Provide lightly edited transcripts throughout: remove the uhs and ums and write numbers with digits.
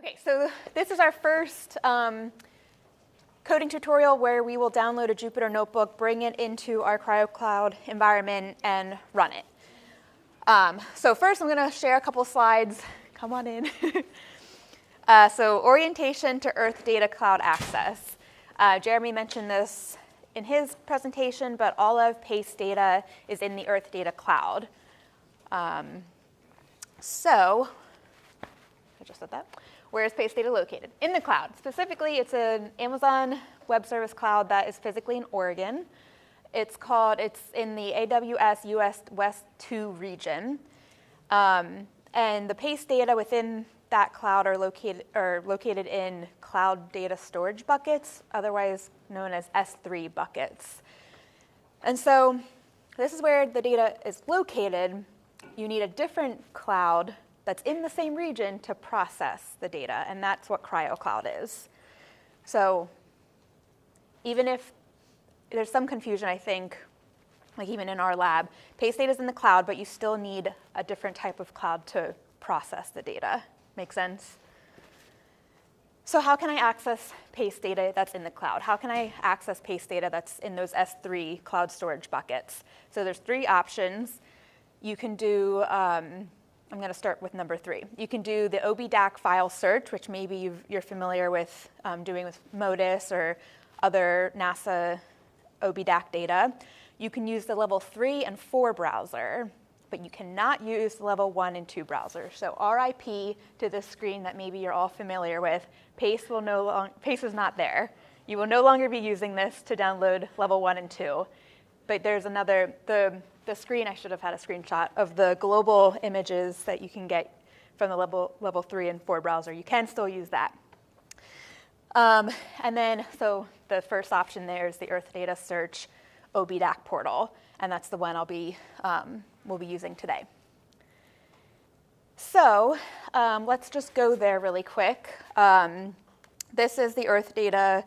Okay, so this is our first coding tutorial where we will download a Jupyter notebook, bring it into our CryoCloud environment, and run it. So first, I'm going to share a couple slides. Come on in. So orientation to Earthdata Cloud access. Jeremy mentioned this in his presentation, but all of PACE data is in the Earthdata Cloud. So I just said that. Where is PACE data located? In the cloud. Specifically, it's an Amazon Web Service cloud that is physically in Oregon. It's in the AWS US West 2 region. And the PACE data within that cloud are located in cloud data storage buckets, otherwise known as S3 buckets. And so this is where the data is located. You need a different cloud that's in the same region to process the data, and that's what CryoCloud is. So even if there's some confusion, I think, like even in our lab, PACE data is in the cloud, but you still need a different type of cloud to process the data. Make sense? So how can I access PACE data that's in the cloud? How can I access PACE data that's in those S3 cloud storage buckets? So there's three options. You can do, I'm going to start with number 3. You can do the OBDAC file search, which maybe you're familiar with doing with MODIS or other NASA OBDAC data. You can use the level 3 and 4 browser, but you cannot use the level 1 and 2 browser. So RIP to this screen that maybe you're all familiar with. PACE is not there. You will no longer be using this to download level 1 and 2. But there's another, the screen, I should have had a screenshot of the global images that you can get from the level 3 and 4 browser. You can still use that. And then, so the first option there is the Earthdata Search OBDAC portal, and that's the one we'll be using today. So let's just go there really quick. This is the Earthdata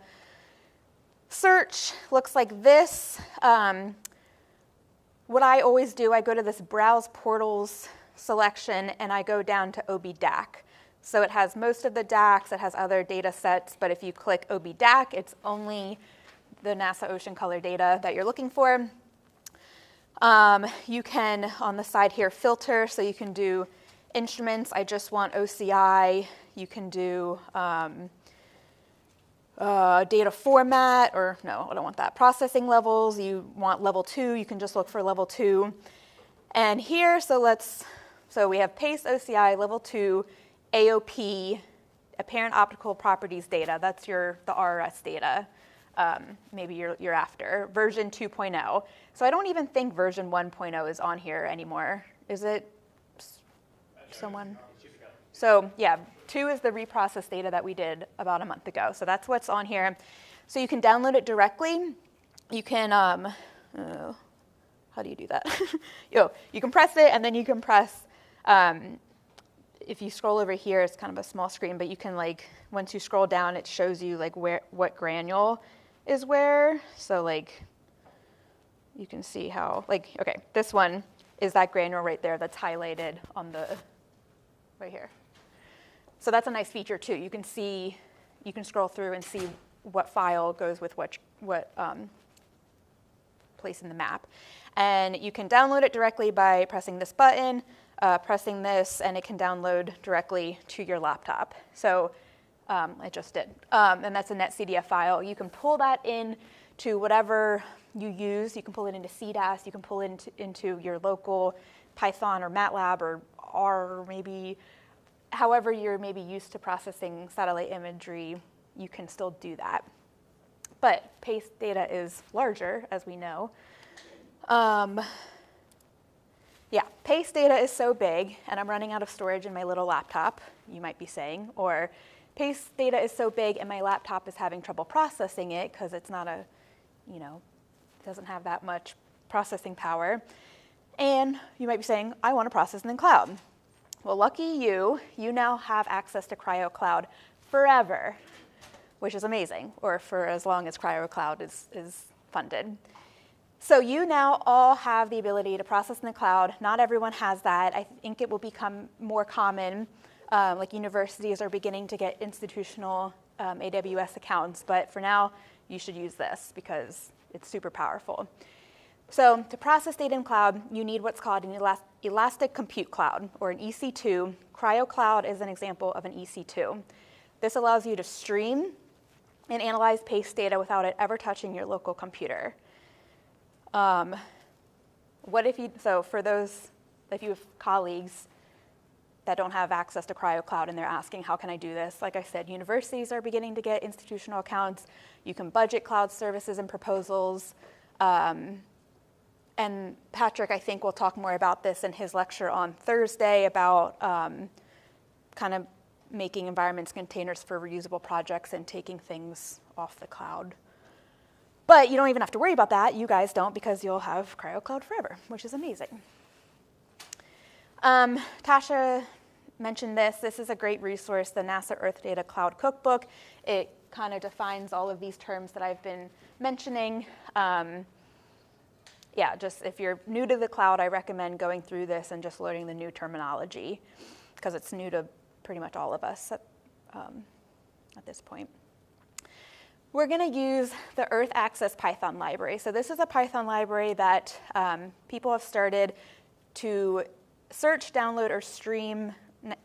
Search. Looks like this. What I always do, I go to this Browse Portals selection, and I go down to OBDAC. So it has most of the DACs, it has other data sets, but if you click OBDAC, it's only the NASA ocean color data that you're looking for. You can, on the side here, filter, so you can do instruments. I just want OCI. You can do data format, or no, I don't want that. Processing levels, you want level 2, you can just look for level 2. And here, so we have PACE OCI level 2, AOP, apparent optical properties data. That's the RRS data. Maybe you're after. Version 2.0. So I don't even think version 1.0 is on here anymore. Is it someone? So yeah, 2 is the reprocessed data that we did about a month ago. So that's what's on here. So you can download it directly. You can, how do you do that? You can press it, and then you can press, if you scroll over here, it's kind of a small screen, but you can, like, once you scroll down, it shows you like what granule is where. So like, you can see how, like, okay, this one is that granule right there that's highlighted on the, right here. So that's a nice feature too. You can see, you can scroll through and see what file goes with what place in the map. And you can download it directly by pressing this button, pressing this, and it can download directly to your laptop. So I just did. And that's a netcdf file. You can pull that in to whatever you use. You can pull it into CDAS. You can pull it into your local Python or MATLAB or R, maybe. However you're maybe used to processing satellite imagery, you can still do that. But PACE data is larger, as we know. Yeah, PACE data is so big, and I'm running out of storage in my little laptop, you might be saying. Or PACE data is so big, and my laptop is having trouble processing it because it's not a, doesn't have that much processing power. And you might be saying, I want to process in the cloud. Well, lucky you now have access to CryoCloud forever, which is amazing, or for as long as CryoCloud is funded. So you now all have the ability to process in the cloud. Not everyone has that. I think it will become more common Like universities are beginning to get institutional AWS accounts, but for now, you should use this because it's super powerful. So to process data in cloud, you need what's called an elastic compute cloud, or an EC2. CryoCloud is an example of an EC2. This allows you to stream and analyze paste data without it ever touching your local computer. So for those, if you have colleagues that don't have access to CryoCloud and they're asking, how can I do this? Like I said, universities are beginning to get institutional accounts. You can budget cloud services and proposals. And Patrick, I think, will talk more about this in his lecture on Thursday about kind of making environments containers for reusable projects and taking things off the cloud. But you don't even have to worry about that. You guys don't, because you'll have CryoCloud forever, which is amazing. Tasha mentioned this. This is a great resource, the NASA Earthdata Cloud Cookbook. It kind of defines all of these terms that I've been mentioning. Yeah, just if you're new to the cloud, I recommend going through this and just learning the new terminology, because it's new to pretty much all of us at this point. We're going to use the Earth Access Python library. So this is a Python library that people have started to search, download, or stream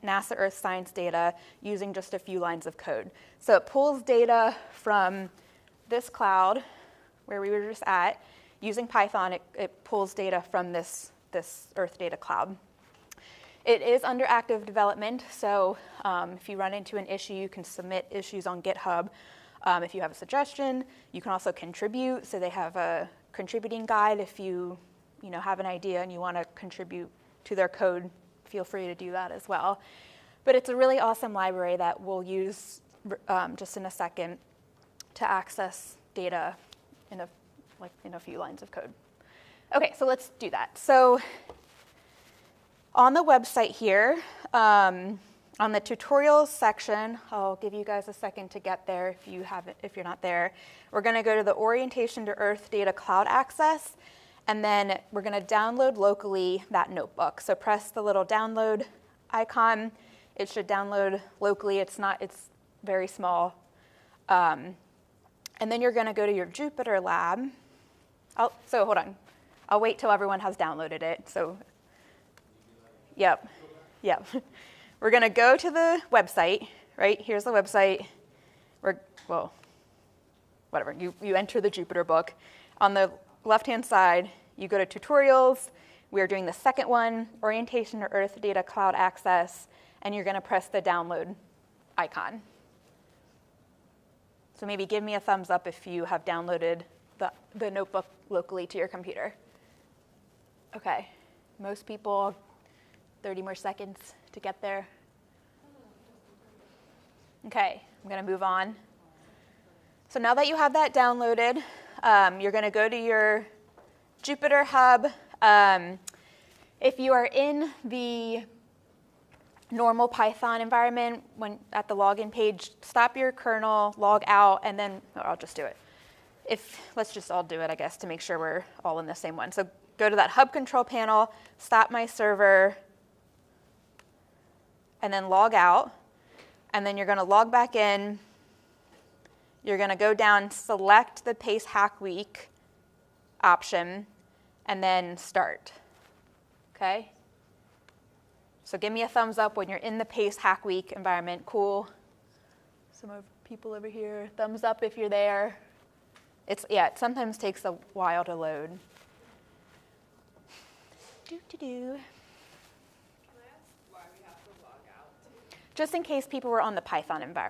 NASA Earth science data using just a few lines of code. So it pulls data from this cloud, where we were just at. Using Python, it pulls data from this Earthdata cloud. It is under active development, so if you run into an issue, you can submit issues on GitHub. If you have a suggestion, you can also contribute. So they have a contributing guide. If you have an idea and you want to contribute to their code, feel free to do that as well. But it's a really awesome library that we'll use just in a second to access data in a few lines of code. Okay, so let's do that. So on the website here, on the tutorials section, I'll give you guys a second to get there if you're not there. We're going to go to the Orientation to Earthdata Cloud Access, and then we're going to download locally that notebook. So press the little download icon. It should download locally. It's very small. And then you're going to go to your Jupyter lab. So hold on. I'll wait till everyone has downloaded it. So, yep. We're going to go to the website, right? Here's the website. Whatever. You enter the Jupyter book. On the left-hand side, you go to tutorials. We're doing the second one, Orientation to Earthdata Cloud Access, and you're going to press the download icon. So maybe give me a thumbs up if you have downloaded the notebook locally to your computer. Okay, most people, 30 more seconds to get there. Okay, I'm going to move on. So now that you have that downloaded, you're going to go to your Jupyter Hub. If you are in the normal Python environment, when at the login page, stop your kernel, log out, and then I'll just do it. Let's just all do it, I guess, to make sure we're all in the same one. So go to that hub control panel, stop my server, and then log out. And then you're going to log back in. You're going to go down, select the Pace Hack Week option, and then start. Okay? So give me a thumbs up when you're in the Pace Hack Week environment. Cool. Some of people over here, thumbs up if you're there. It sometimes takes a while to load. Can I ask why we have to log out? Just in case people were on the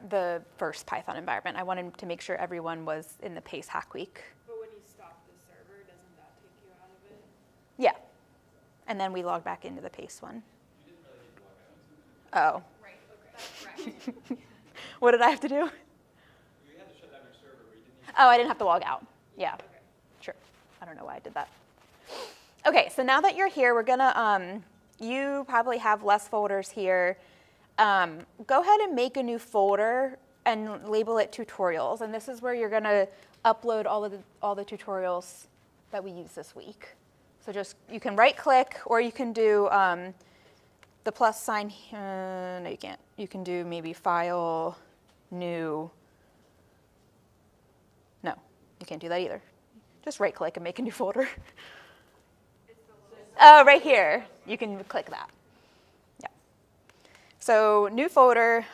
the first Python environment, I wanted to make sure everyone was in the Pace Hack Week. But when you stop the server, doesn't that take you out of it? Yeah. And then we log back into the Pace one. You didn't really need to log out. Oh. Right, okay, that's right. What did I have to do? You had to shut down your server, but you didn't need to. Oh, I didn't have to log out. Yeah. Okay. Sure. I don't know why I did that. Okay, so now that you're here, we're gonna, you probably have less folders here. Go ahead and make a new folder and label it tutorials. And this is where you're gonna upload all the tutorials that we use this week. So you can right click, or you can do the plus sign, no, you can't. You can do maybe file, new. No, you can't do that either. Just right click and make a new folder. Oh, right here. You can click that. Yeah. So new folder,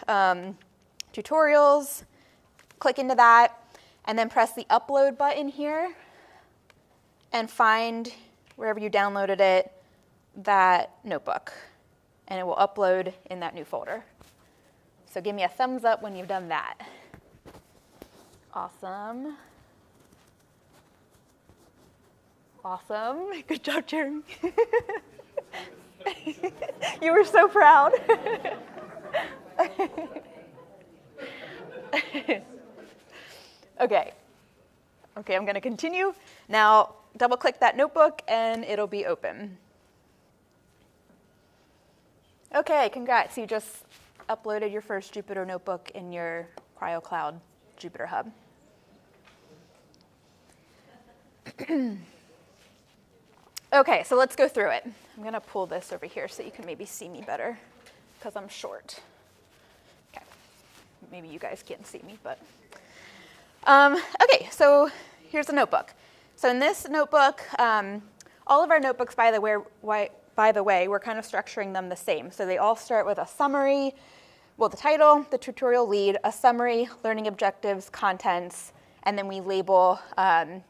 tutorials, click into that, and then press the upload button here and find wherever you downloaded it, that notebook. And it will upload in that new folder. So give me a thumbs up when you've done that. Awesome. Awesome. Good job, Jeremy. You were so proud. Okay. Okay, I'm going to continue. Now, double click that notebook and it'll be open. Okay, congrats. You just uploaded your first Jupyter notebook in your CryoCloud Jupyter Hub. Okay, so let's go through it. I'm going to pull this over here so you can maybe see me better because I'm short. Okay, maybe you guys can't see me, but. Okay, so here's the notebook. So in this notebook, all of our notebooks, by the way, we're kind of structuring them the same. So they all start with a summary, well, the title, the tutorial lead, a summary, learning objectives, contents, and then we label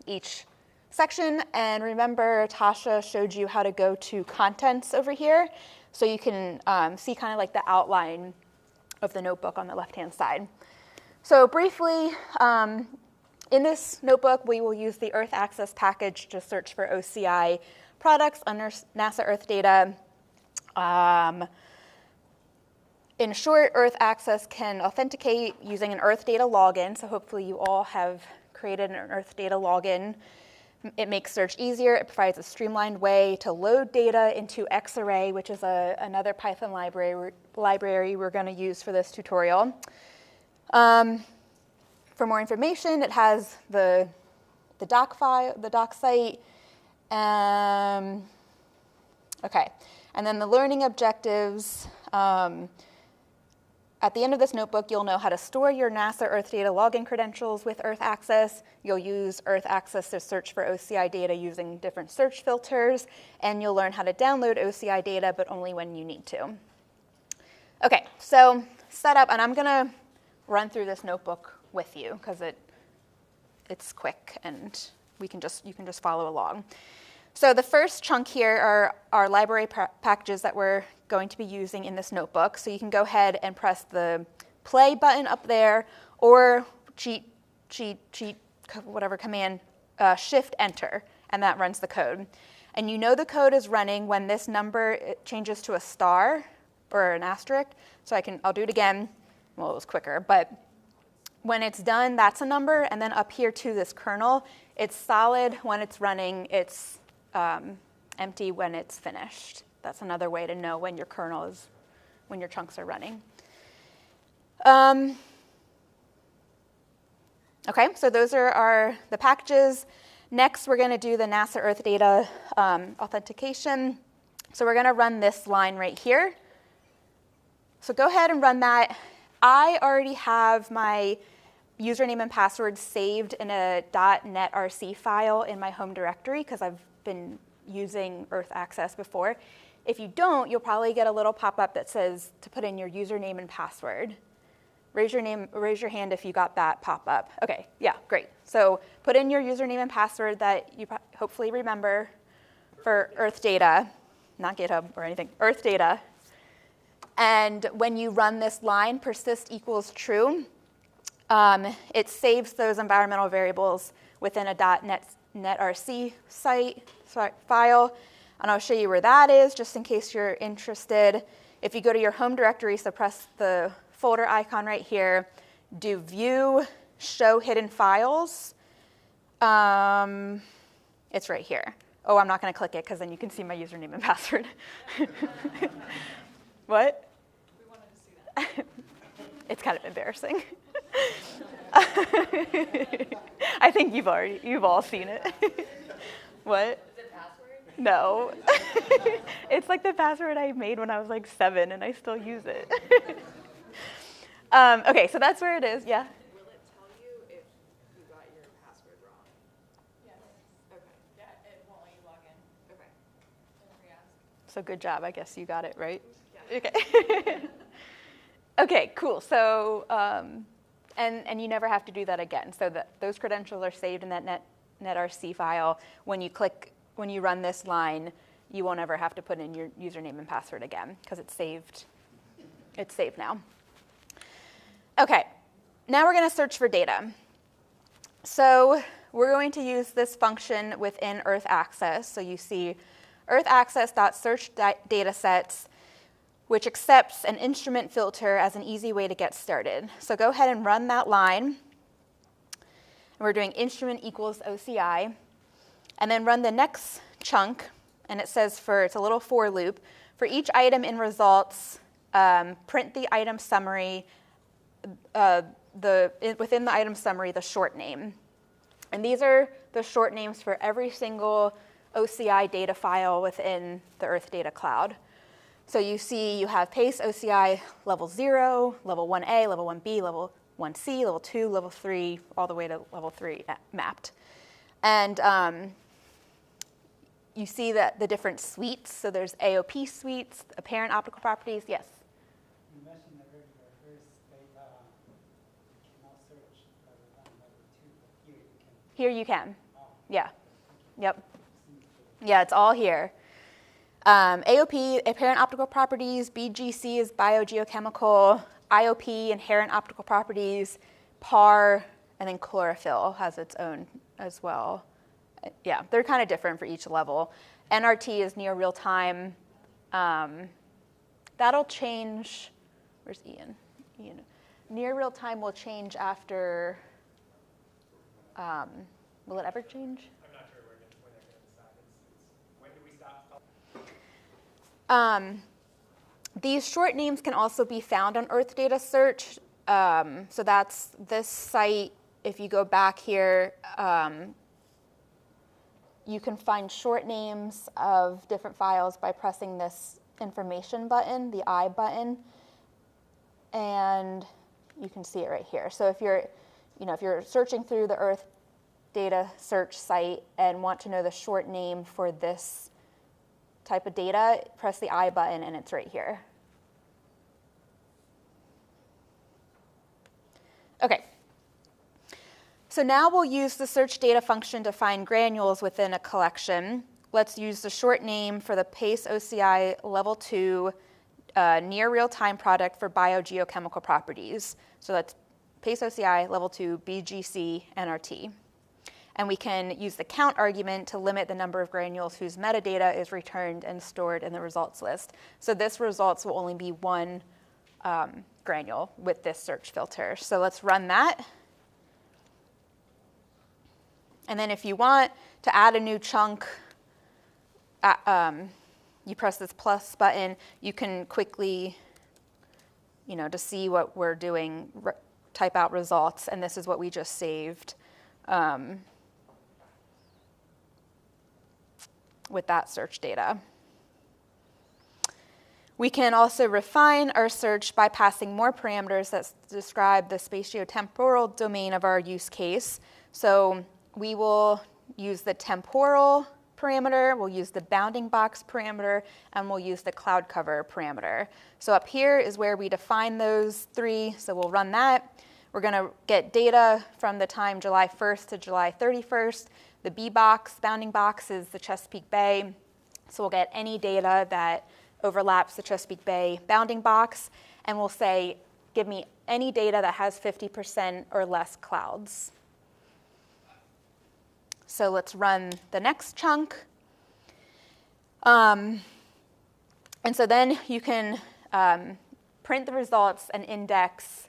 each section. And remember, Tasha showed you how to go to contents over here. So you can see kind of like the outline of the notebook on the left-hand side. So briefly, in this notebook, we will use the Earth Access package to search for OCI products under NASA Earthdata. In short, Earth Access can authenticate using an Earthdata login. So hopefully you all have created an Earthdata login. It makes search easier. It provides a streamlined way to load data into Xarray, which is another Python library we're going to use for this tutorial. For more information, it has the doc file, the doc site. Okay, and then the learning objectives. At the end of this notebook, you'll know how to store your NASA Earthdata login credentials with Earth Access. You'll use Earth Access to search for OCI data using different search filters, and you'll learn how to download OCI data, but only when you need to. Okay, so setup, and I'm going to run through this notebook with you because it's quick and you can just follow along. So the first chunk here are our library packages that we're going to be using in this notebook. So you can go ahead and press the play button up there, or whatever command, shift enter, and that runs the code. And you know the code is running when this number changes to a star or an asterisk. So I'll do it again. Well, it was quicker, but when it's done, that's a number, and then up here to this kernel, it's solid when it's running, it's empty when it's finished. That's another way to know when your kernel is, when your chunks are running. Okay, so those are the packages. Next, we're going to do the NASA Earthdata authentication. So we're going to run this line right here. So go ahead and run that. I already have my username and password saved in a .netrc file in my home directory because I've been using Earth Access before. If you don't, you'll probably get a little pop-up that says to put in your username and password. Raise your hand if you got that pop-up. Okay, yeah, great. So put in your username and password that you hopefully remember for Earthdata, not GitHub or anything, Earthdata. And when you run this line, persist equals true, it saves those environmental variables within a .netrc file. And I'll show you where that is, just in case you're interested. If you go to your home directory, so press the folder icon right here, do view, show hidden files. It's right here. Oh, I'm not going to click it because then you can see my username and password. What? We wanted to see that. It's kind of embarrassing. I think you've all seen it. What? Is it password? No. It's like the password I made when I was like 7, and I still use it. Okay, so that's where it is, yeah? Will it tell you if you got your password wrong? Yes. Okay. Yeah, it won't let you log in. Okay. It'll re-ask. So good job, I guess you got it right. Yeah. Okay. Okay, cool. So, and you never have to do that again. So those credentials are saved in that netrc file. When you run this line, you won't ever have to put in your username and password again because it's saved. It's saved now. Okay, now we're going to search for data. So we're going to use this function within Earthaccess. So you see earthaccess.search datasets, which accepts an instrument filter as an easy way to get started. So go ahead and run that line. And we're doing instrument equals OCI. And then run the next chunk, and it says it's a little for loop. For each item in results, print the item summary, within the item summary, the short name. And these are the short names for every single OCI data file within the Earthdata cloud. So you see you have PACE OCI level 0, level 1A, level 1B, level 1C, level 2, level 3, all the way to level 3 mapped. And you see that the different suites. So there's AOP suites, apparent optical properties. Yes? You mentioned earlier Earthdata, you cannot search level 1, level 2, but here you can. Here you can. Yeah. Yep. Yeah, it's all here. AOP, apparent optical properties, BGC is biogeochemical, IOP, inherent optical properties, PAR, and then chlorophyll has its own as well. Yeah, they're kind of different for each level. NRT is near real time. That'll change. Where's Ian? Near real time will change after. Will it ever change? I'm not sure when they're going to decide. When do we stop? These short names can also be found on Earthdata Search. So that's this site. If you go back here, you can find short names of different files by pressing this information button, the I button, and you can see it right here. So if you're searching through the Earthdata Search site and want to know the short name for this type of data, press the I button and it's right here. Okay. So now we'll use the search data function to find granules within a collection. Let's use the short name for the PACE OCI level 2 near real-time product for biogeochemical properties. So that's PACE OCI level 2 BGC NRT. And we can use the count argument to limit the number of granules whose metadata is returned and stored in the results list. So this results will only be one granule with this search filter. So let's run that. And then if you want to add a new chunk, you press this plus button. You can quickly, to see what we're doing, type out results. And this is what we just saved with that search data. We can also refine our search by passing more parameters that describe the spatiotemporal domain of our use case. So we will use the temporal parameter, we'll use the bounding box parameter, and we'll use the cloud cover parameter. So up here is where we define those three, so we'll run that. We're going to get data from the time July 1st to July 31st. The B box, bounding box, is the Chesapeake Bay, so we'll get any data that overlaps the Chesapeake Bay bounding box, and we'll say, give me any data that has 50% or less clouds. So let's run the next chunk. And so then you can print the results and index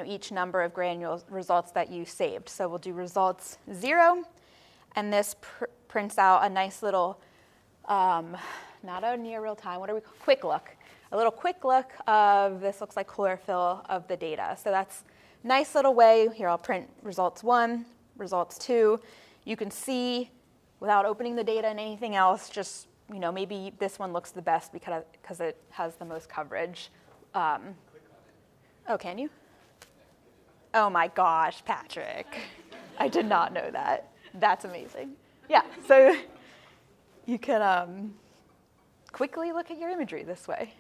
each number of granules results that you saved. So we'll do results 0, and this prints out a nice little, not a near real time, quick look. A little quick look of, this looks like chlorophyll of the data. So that's a nice little way. Here I'll print results 1. Results 2, you can see without opening the data and anything else, just, you know, maybe this one looks the best because it has the most coverage. Oh, can you? Oh my gosh, Patrick. I did not know that. That's amazing. Yeah, so you can quickly look at your imagery this way.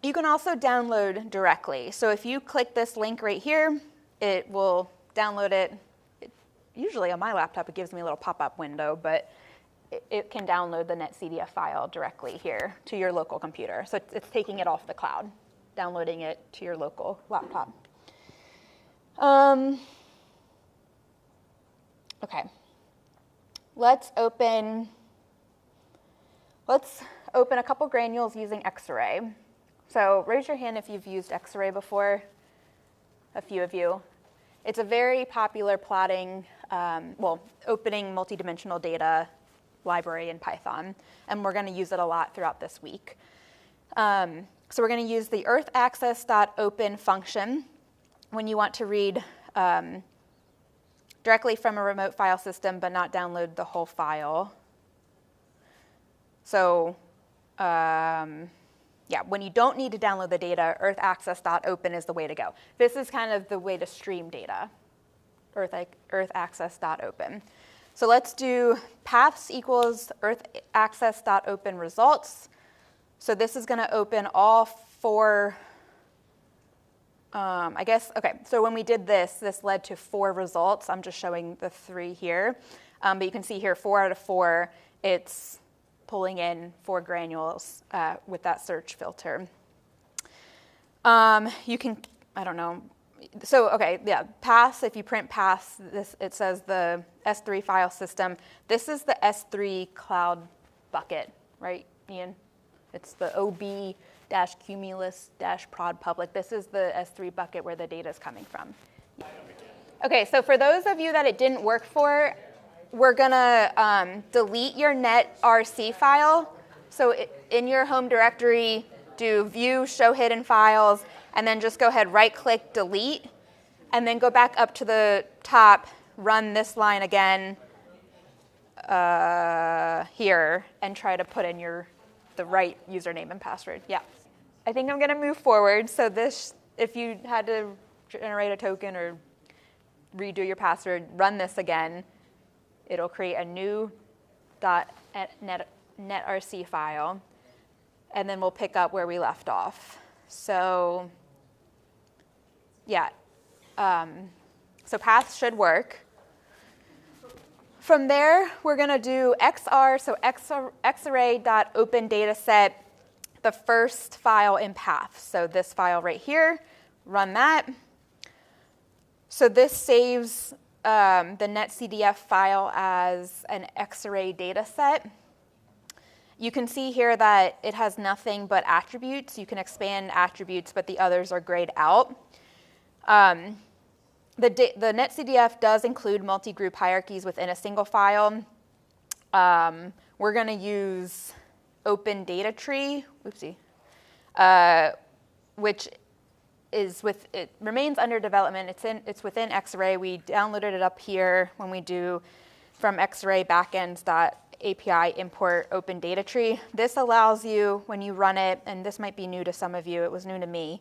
You can also download directly. So if you click this link right here, it will download it. Usually on my laptop, it gives me a little pop-up window, but it can download the netcdf file directly here to your local computer. So it's taking it off the cloud, downloading it to your local laptop. Okay. Let's open a couple granules using Xarray. So raise your hand if you've used Xarray before, a few of you. It's a very popular plotting, opening multidimensional data library in Python, and we're going to use it a lot throughout this week. So we're going to use the earthaccess.open function when you want to read directly from a remote file system but not download the whole file. So when you don't need to download the data, earthaccess.open is the way to go. This is kind of the way to stream data, earthaccess.open. So let's do paths equals earthaccess.open results. So this is going to open all 4, so when we did this led to 4 results. I'm just showing the 3 here. But you can see here 4 out of 4, it's pulling in 4 granules with that search filter. You can, I don't know. So, okay, yeah, paths, if you print paths, it says the S3 file system. This is the S3 cloud bucket, right, Ian? It's the ob-cumulus-prod public. This is the S3 bucket where the data is coming from. Okay, so for those of you that it didn't work for, we're going to delete your netrc file. So in your home directory, do view, show hidden files, and then just go ahead, right-click, delete, and then go back up to the top, run this line again here, and try to put in the right username and password. Yeah. I think I'm going to move forward. So this, if you had to generate a token or redo your password, run this again. It'll create a new .netrc file, and then we'll pick up where we left off. So, yeah, so paths should work. From there, we're going to do XR, so xarray.open dataset, the first file in paths. So this file right here, run that. So this saves the netcdf file as an Xarray data set. You can see here that it has nothing but attributes. You can expand attributes, but the others are grayed out. The netcdf does include multi-group hierarchies within a single file. We're going to use open data tree, which it remains under development. It's within Xarray. We downloaded it up here when we do from Xarray backends.api import open data tree. This allows you, when you run it, and this might be new to some of you, it was new to me,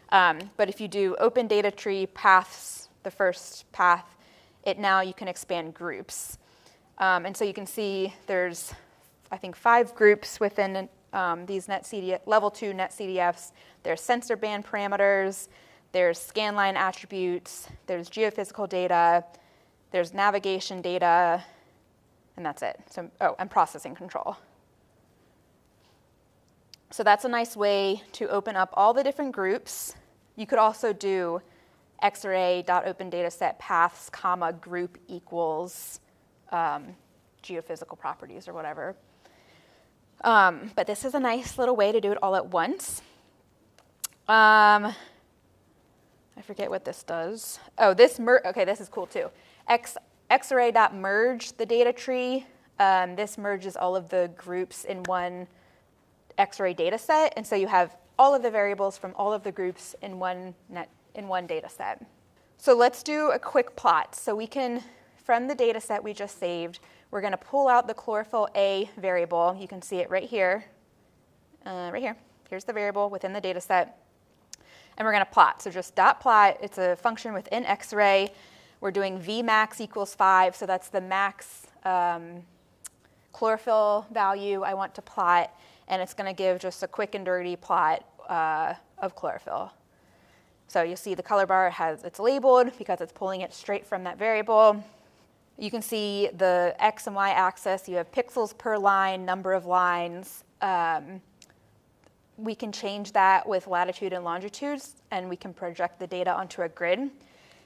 but if you do open data tree paths, the first path, now you can expand groups. And so you can see there's, I think, 5 groups within these level 2 netcdfs. There's sensor band parameters, there's scanline attributes, there's geophysical data, there's navigation data, and that's it. So, and processing control. So that's a nice way to open up all the different groups. You could also do xarray.open-dataset paths, group equals geophysical properties or whatever. But this is a nice little way to do it all at once. I forget what this does. Oh, this is cool too. Xarray.merge the data tree. This merges all of the groups in one Xarray data set, and so you have all of the variables from all of the groups in one data set. So let's do a quick plot. So we can from the data set we just saved, we're going to pull out the chlorophyll A variable. You can see it right here. Right here. Here's the variable within the data set. And we're going to plot. So just dot plot. It's a function within X-ray. We're doing Vmax equals 5. So that's the max chlorophyll value I want to plot. And it's going to give just a quick and dirty plot of chlorophyll. So you'll see the color bar it's labeled because it's pulling it straight from that variable. You can see the X and Y axis. You have pixels per line, number of lines. We can change that with latitude and longitudes, and we can project the data onto a grid.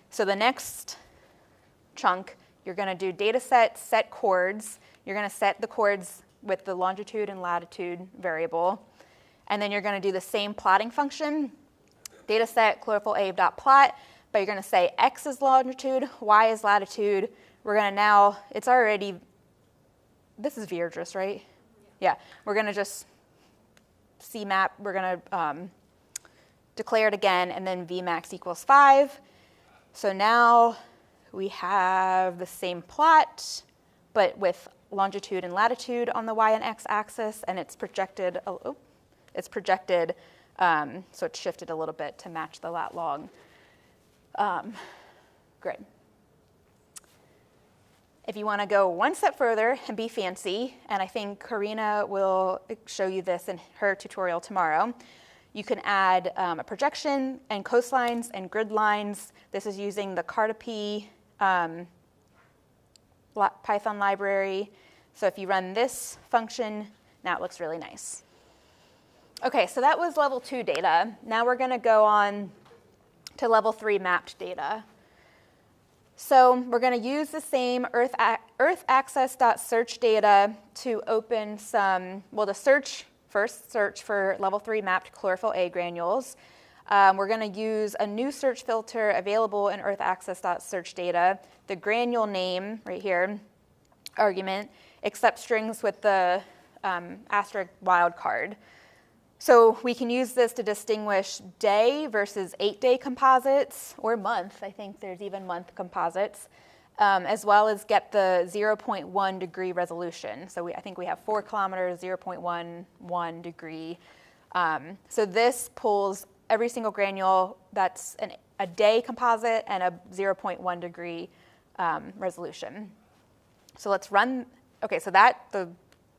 So the next chunk, you're going to do data set chords. You're going to set the chords with the longitude and latitude variable. And then you're going to do the same plotting function, data set chlorophyll A.plot, but you're going to say X is longitude, Y is latitude. We're going to now, it's already, this is Virdrus, right? Yeah, we're going to just CMAP, we're going to declare it again, and then Vmax equals 5. So now we have the same plot, but with longitude and latitude on the Y and X axis, and it's projected, so it's shifted a little bit to match the lat long grid. If you want to go one step further and be fancy, and I think Karina will show you this in her tutorial tomorrow, you can add a projection and coastlines and grid lines. This is using the Cartopy Python library. So if you run this function, now it looks really nice. Okay, so that was level 2 data. Now we're going to go on to level 3 mapped data. So we're going to use the same earthaccess.search data to open some, well, to search for level 3 mapped chlorophyll A granules. We're going to use a new search filter available in earthaccess.search data, the granule name right here, argument, except strings with the asterisk wildcard. So we can use this to distinguish day versus 8-day composites, or month. I think there's even month composites, as well as get the 0.1 degree resolution. So I think we have 4 kilometers, 0.11 degree. So this pulls every single granule that's a day composite and a 0.1 degree resolution. So let's run, okay, so the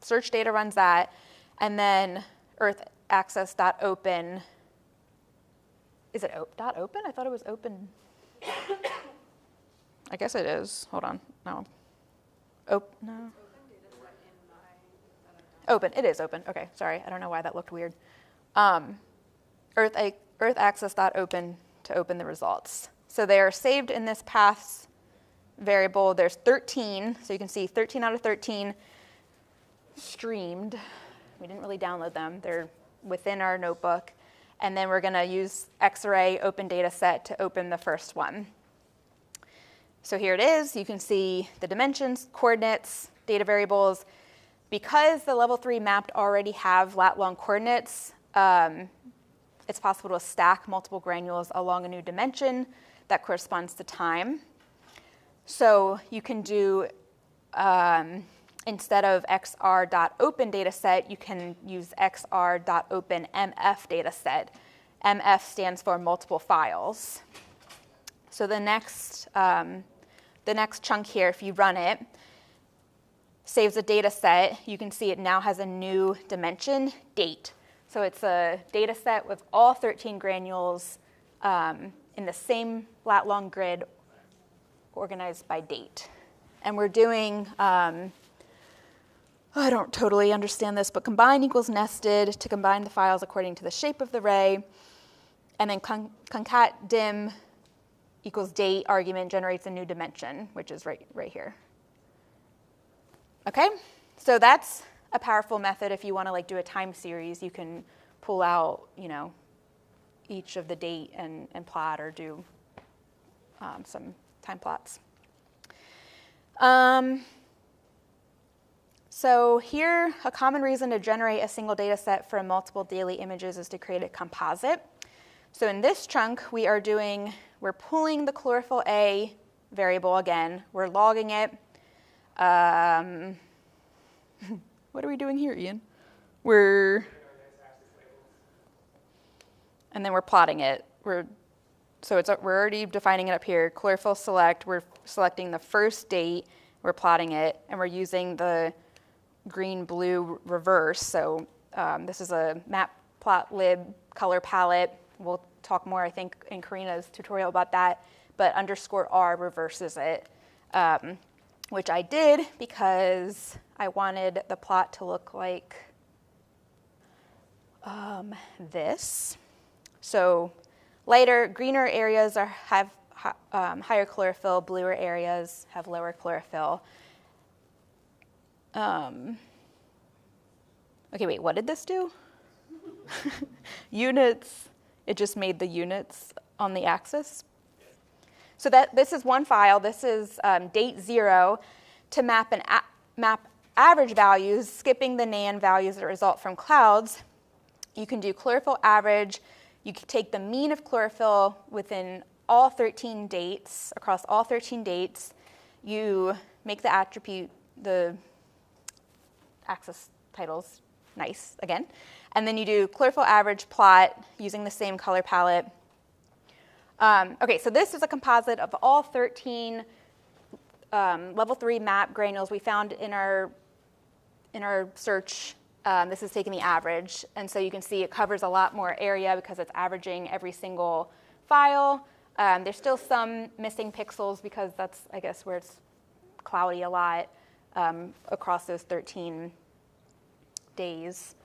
search data runs that, and then earthaccess.open, is it .open? I thought it was open. I guess it is. Hold on. No. No. Open. It is open. Okay. Sorry. I don't know why that looked weird. Earthaccess.open to open the results. So they are saved in this paths variable. There's 13. So you can see 13 out of 13 streamed. We didn't really download them. They're within our notebook. And then we're going to use X-ray open data set to open the first one. So here it is. You can see the dimensions, coordinates, data variables. Because the level 3 mapped already have lat-long coordinates, it's possible to stack multiple granules along a new dimension that corresponds to time. So you can do, instead of xr.open dataset, you can use xr.open mf dataset. MF stands for multiple files. So the next chunk here, if you run it, saves a data set. You can see it now has a new dimension, date. So it's a data set with all 13 granules in the same lat-long grid organized by date. And we're doing, I don't totally understand this, but combine equals nested to combine the files according to the shape of the ray. And then concat dim equals date argument generates a new dimension, which is right here. Okay, so that's a powerful method. If you want to do a time series, you can pull out, each of the date and plot, or do some time plots. So here, a common reason to generate a single data set from multiple daily images is to create a composite. So in this chunk, we're pulling the chlorophyll A variable again. We're logging it. What are we doing here, Ian? And then we're plotting it. We're already defining it up here. Chlorophyll select, we're selecting the first date, we're plotting it, and we're using the green-blue reverse. So this is a matplotlib color palette. We'll talk more, I think, in Karina's tutorial about that, but _R reverses it, which I did because I wanted the plot to look like this. So lighter, greener areas have higher chlorophyll, bluer areas have lower chlorophyll. Okay, wait, what did this do? Units, it just made the units on the axis. So this is one file. This is date 0 to map average values, skipping the NaN values that result from clouds. You can do chlorophyll average. You can take the mean of chlorophyll within all 13 dates, across all 13 dates. You make the attribute, the axis titles nice again. And then you do chlorophyll average plot using the same color palette. Okay, so this is a composite of all 13 level 3 map granules we found in our search. This is taking the average, and so you can see it covers a lot more area because it's averaging every single file. There's still some missing pixels because that's, I guess, where it's cloudy a lot across those 13 days.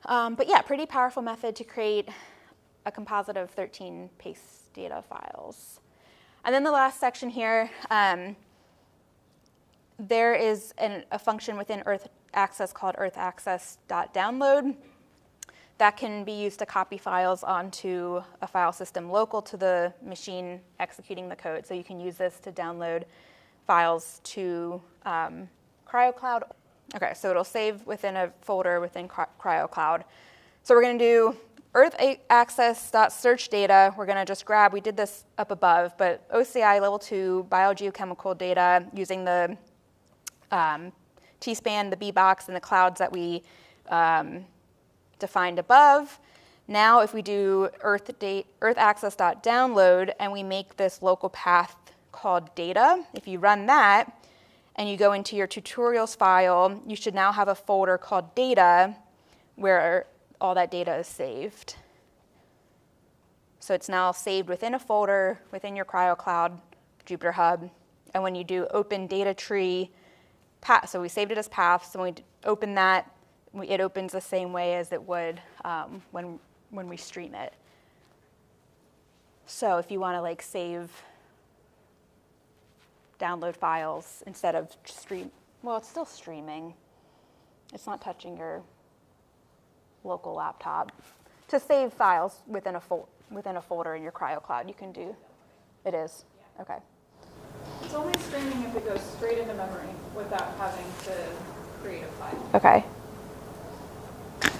But yeah, pretty powerful method to create a composite of 13 PACE data files. And then the last section here, there is a function within Earthaccess called earthaccess.download that can be used to copy files onto a file system local to the machine executing the code. So you can use this to download files to CryoCloud. Okay, so it'll save within a folder within CryoCloud. So we're going to do earthaccess.search data. We're going to just grab, we did this up above, but OCI level 2 biogeochemical data using the T-span, the B-box, and the clouds that we defined above. Now if we do earthaccess.download and we make this local path called data, if you run that and you go into your tutorials file, you should now have a folder called data where all that data is saved. So it's now saved within a folder within your CryoCloud Jupyter Hub. And when you do open data tree, so we saved it as paths, and when we open that, it opens the same way as it would when we stream it. So if you want to like save download files instead of stream, well, it's still streaming. It's not touching your local laptop. To save files within a folder in your CryoCloud, you can do. It is? Yeah. Okay. It's only streaming if it goes straight into memory without having to create a file. Okay. And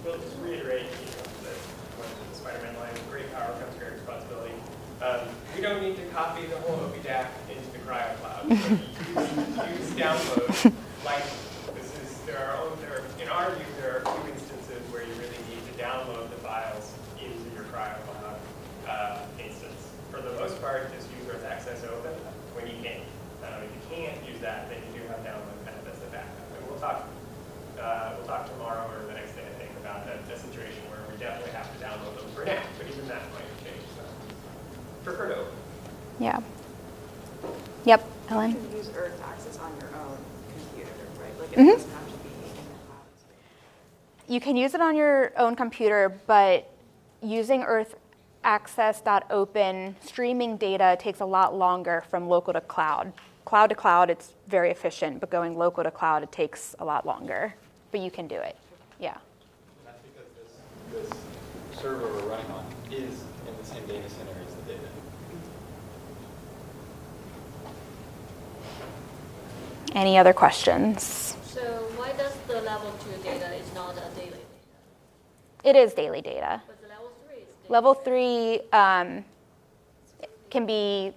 we'll just reiterate, that one of the Spider-Man line, great power comes great responsibility. We don't need to copy the whole OPDAC into the CryoCloud. So use download. Like in our view, there are a few instances where you really need to download the files into your CryoCloud instance. For the most part, just use Earthaccess Open when you can. If you can't use that, then you do have download kind of as the backup. And we'll talk tomorrow or the next day, I think, about a situation where we definitely have to download them for now. But even that might change. So prefer to open. Yeah. Yep, Ellen? You can use Earthaccess on your own computer, right? Like it Mm-hmm. doesn't have to be in the cloud. You can use it on your own computer, but using earthaccess.open, streaming data takes a lot longer from local to cloud. Cloud to cloud, it's very efficient, but going local to cloud, it takes a lot longer. But you can do it, yeah. And that's because this server we're running on is in the same data center as the data. Any other questions? So why does the level 2 data is not a daily data? It is daily data. But the level 3 is daily Level data. 3 can be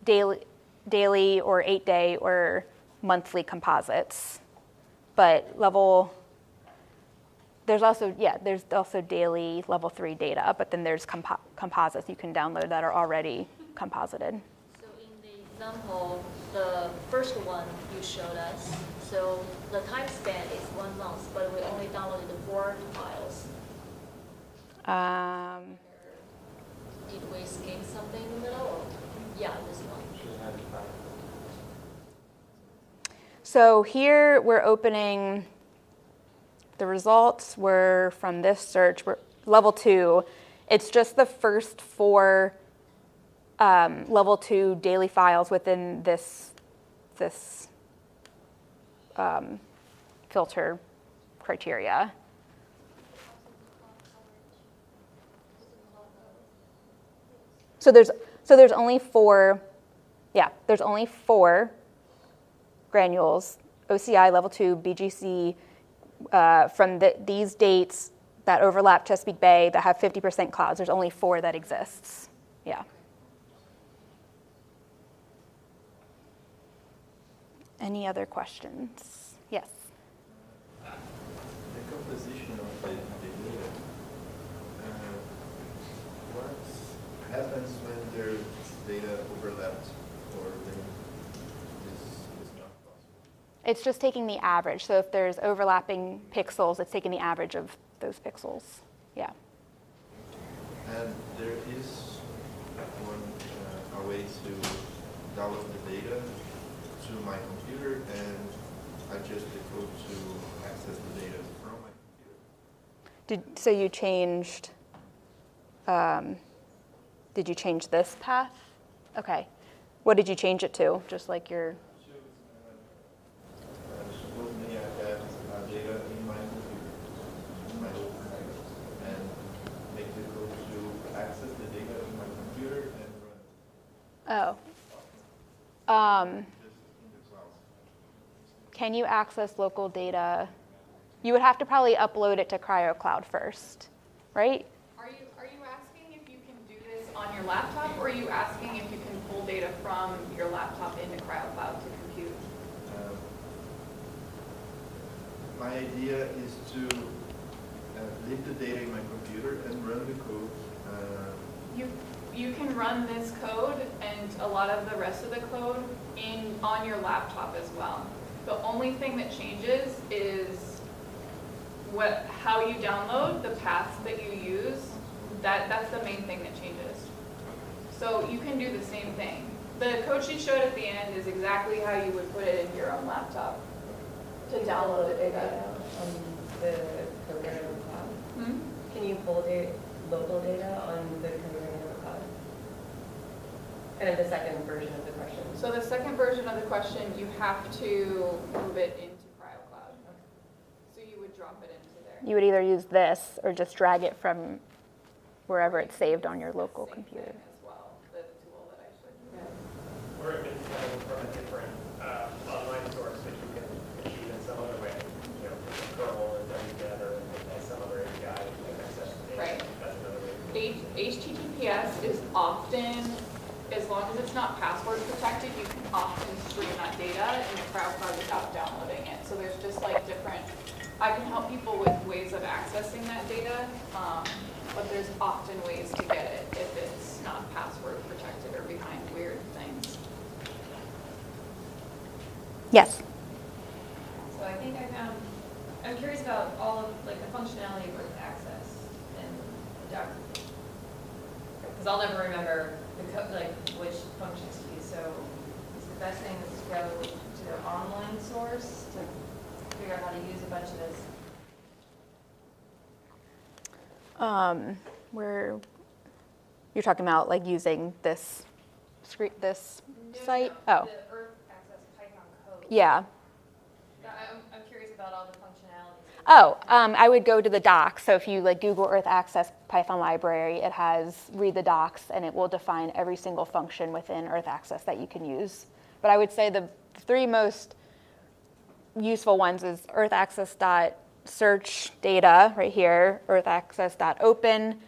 daily or 8-day or monthly composites. But there's also daily level 3 data, but then there's composites you can download that are already composited. So in the example, the first one you showed us, so the time span is 1 month, but we only downloaded the 4 files. Did we skip something in the middle? Or? Yeah, this one. So here we're opening, the results were from this search, level 2. It's just the first 4 level 2 daily files within this filter criteria. So there's only 4. Yeah, there's only 4 granules, OCI level 2, BGC, from these dates that overlap Chesapeake Bay that have 50% clouds. There's only 4 that exists. Yeah. Any other questions? Yes. The composition of the data. What happens when there's data overlapped or when this is not possible? It's just taking the average. So if there's overlapping pixels, it's taking the average of those pixels. Yeah. And there is a way to download the data to my computer and adjust the code to access the data from my computer. So you changed, did you change this path? Okay. What did you change it to? Just like your... Supposedly I have data in my computer, in my local computer, and make the code to access the data in my computer and run it. Oh. Just in the cloud. Can you access local data? You would have to probably upload it to CryoCloud first, right? Are you asking if you can do this on your laptop, or are you asking if you can pull data from your laptop into CryoCloud to compute? My idea is to leave the data in my computer and run the code. You can run this code and a lot of the rest of the code on your laptop as well. The only thing that changes is how you download, the paths that you use. That's the main thing that changes. So you can do the same thing. The code she showed at the end is exactly how you would put it in your own laptop to download the data. On the Coherent cloud? Hmm? Can you pull local data on the Coherent cloud? Kind of the second version of the question. So the second version of the question, you have to move it into CryoCloud. So you would drop it into there. You would either use this or just drag it from wherever it's saved on your local Same computer. thing as well, the tool that I showed you. Or if it's coming from a different online source that you can achieve in some other way, you know, curl and done together and some other API that you can access the data. Right. That's another way. HTTPS is often, as long as it's not password protected, you can often stream that data in the CryoCloud without downloading it. So there's just like different, I can help people with ways of accessing that data, but there's often ways to get it if it's not password protected or behind weird things. Yes. So I think I'm curious about all of like the functionality of Earth access and Docker. Because I'll never remember which functions to use. So is the best thing is to go to the online source to figure out how to use a bunch of this. Where you're talking about like using this site? Oh, The Earth access Python code. yeah. I'm curious about all the functionalities. Oh, I would go to the docs. So if you like Google Earth Access Python library, it has read the docs and it will define every single function within Earth Access that you can use. But I would say the 3 most useful ones is Earth Access.search data right here, Earth Access.open,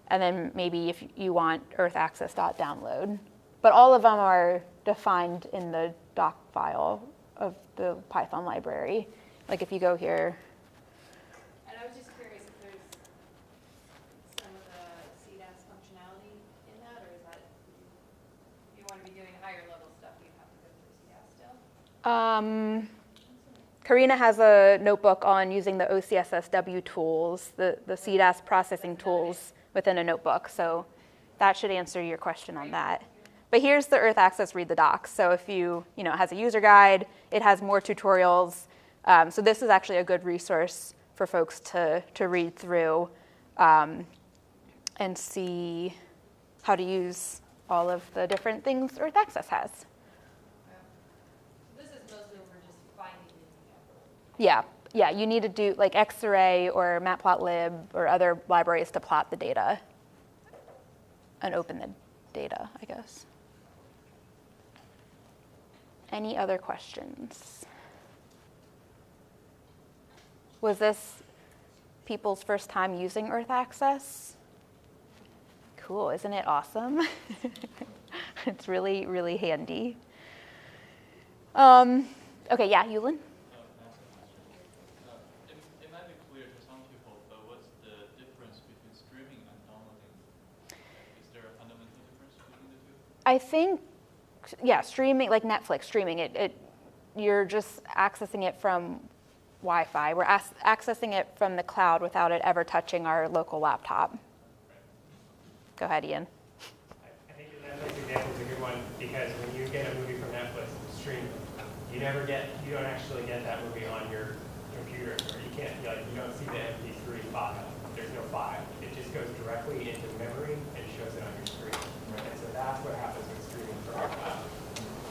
and then maybe if you want Earth Access.download. But all of them are defined in the doc file of the Python library. Like if you go here. And I was just curious if there's some of the CDAS functionality in that, or is that, if you want to be doing higher level stuff, you have to go through CDAS still? Karina has a notebook on using the OCSSW tools, the CDAS processing tools within a notebook. So that should answer your question on that. But here's the Earth Access Read the Docs. So if it has a user guide, it has more tutorials. So this is actually a good resource for folks to read through and see how to use all of the different things Earth Access has. This is mostly for just finding the Yeah, you need to do like Xarray or Matplotlib or other libraries to plot the data and open the data, I guess. Any other questions? Was this people's first time using Earth Access? Cool, isn't it awesome? It's really, really handy. Okay, yeah, Yulin? It might be clear to some people, but what's the difference between streaming and downloading? Is there a fundamental difference between the two? I think, yeah, streaming, like Netflix, streaming, you're just accessing it from Wi-Fi. We're accessing it from the cloud without it ever touching our local laptop. Go ahead, Ian. I think the Netflix example is a good one because when you get a movie from Netflix streamed, you don't actually get that movie on your computer, or you don't see the MP3 file. There's no file. It just goes directly into memory and shows it on your screen. And so that's what happens with streaming from your cloud.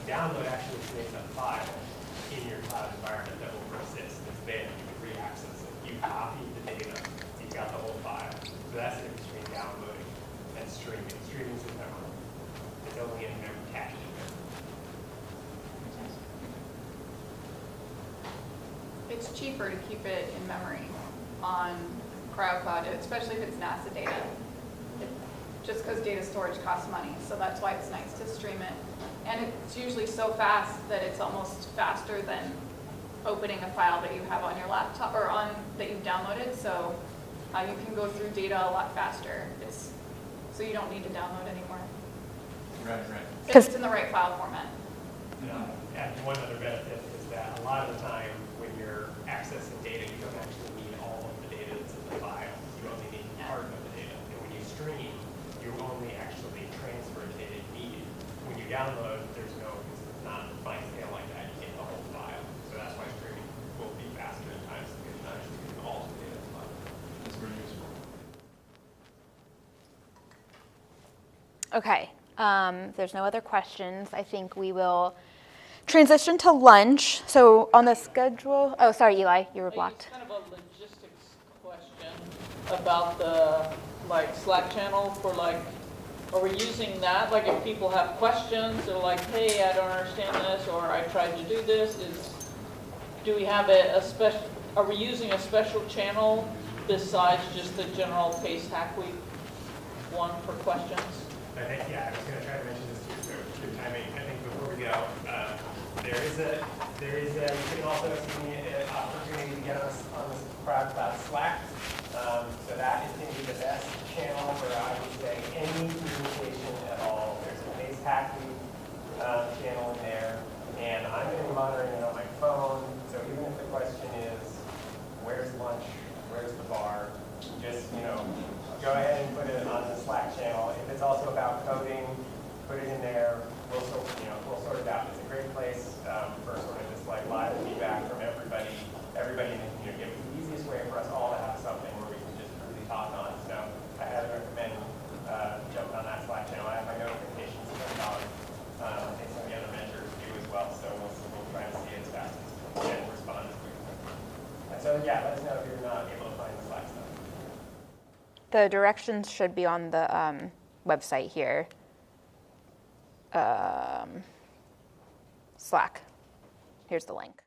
Download actually creates a file in your cloud environment that will persist. It's there. You can re-access it. You copied the data. You've got the whole file. So that's the difference between downloading and streaming. Streaming is ephemeral. It's only in memory, cached in memory. It's cheaper to keep it in memory on CryoCloud, especially if it's NASA data. Just because data storage costs money, so that's why it's nice to stream it. And it's usually so fast that it's almost faster than opening a file that you have on your laptop or that you've downloaded. So you can go through data a lot faster. So you don't need to download anymore. Right. If it's in the right file format. And one other benefit is that a lot of the time when you're accessing data, you don't actually need all of the data that's in the file. You only need part of the data. And when you stream, you only actually transfer the data needed. When you download, it's not fine scale like that. You get the whole file. So that's why streaming will be faster at times because you're not actually getting all of the data in the file. That's very useful. Okay, if there's no other questions, I think we will transition to lunch. So on the schedule, oh, sorry, Eli, you were blocked. It's kind of a logistics question about the Slack channel for are we using that? Like if people have questions, they're like, hey, I don't understand this, or I tried to do this. Do we have are we using a special channel besides just the general Pace Hack Week one for questions? I think, I was going to try to mention this too, so good timing. I think before we go, you can also see an opportunity to get us on this CrowdCloud Slack. So that is going to be the best channel for, I would say, any communication at all. There's a Pace Hack Week channel in there, and I'm going to be monitoring it on my phone. So even if the question is, where's lunch, where's the bar, just, go ahead and put it on the Slack channel. If it's also about coding, put it in there. We'll sort it out. It's a great place for sort of just live feedback from everybody in the community. It's the easiest way for us all to have something where we can just really talk on. So I highly recommend jumping on that Slack channel. I have my notifications turned on. I think some of the other mentors do as well. So we'll try to see it as fast as we can and respond as quickly. And so let us know if you're not able to find the Slack stuff. The directions should be on the website here. Slack. Here's the link.